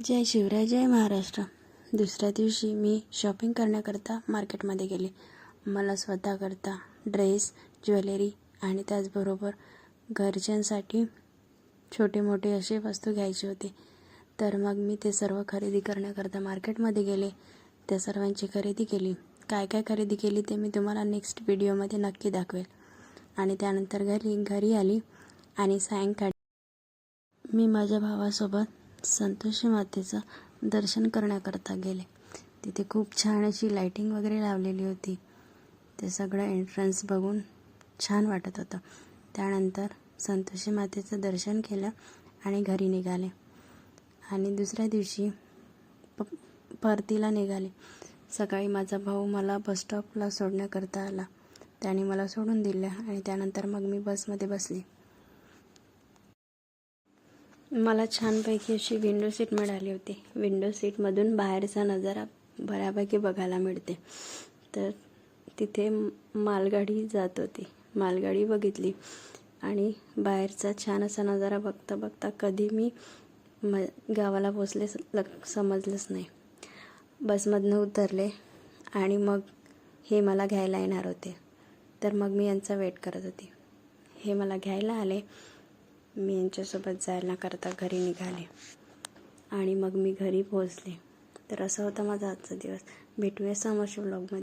जय शिवराय, जय महाराष्ट्र. दुसऱ्या दिवशी मी शॉपिंग करण्याकरता मार्केटमध्ये गेले. मला स्वतःकरता ड्रेस, ज्वेलरी आणि त्याचबरोबर घरच्यांसाठी छोटे मोठे असे वस्तू घ्यायचे होते. तर मग मी ते सर्व खरेदी करण्याकरता मार्केटमध्ये गेले. त्या सर्वांची खरेदी केली. काय काय खरेदी केली ते मी तुम्हाला नेक्स्ट व्हिडिओमध्ये नक्की दाखवेल. आणि त्यानंतर घरी आली आणि सायंकाळी मी माझ्या भावासोबत संतोषी मातेचं दर्शन करण्याकरता गेले. तिथे खूप छान अशी लाईटिंग वगैरे लावलेली होती. ते सगळं एंट्रन्स बघून छान वाटत होतं. त्यानंतर संतोषी मातेचं दर्शन केलं आणि घरी निघाले. आणि दुसऱ्या दिवशी परतीला निघाले. सकाळी माझा भाऊ मला बसस्टॉपला सोडण्याकरता आला. त्याने मला सोडून दिलं आणि त्यानंतर मग मी बसमध्ये बसले. मला छानपैकी अशी विंडो सीट मिळाली होती. विंडो सीटमधून बाहेरचा नजारा बऱ्यापैकी बघायला मिळते. तर तिथे मालगाडी जात होती. मालगाडी बघितली आणि बाहेरचा छान असा नजारा बघता बघता कधी मी गावाला पोचले समजलंच नाही. बसमधनं उतरले आणि मग हे मला घ्यायला येणार होते. तर मग मी यांचा वेट करत होती. हे मला घ्यायला आले. मी यांच्यासोबत जायला करता घरी निघाले आणि मग मी घरी पोहोचले. तर असा होता माझा आजचा दिवस. भेटूया समोरच्या व्लॉगमध्ये.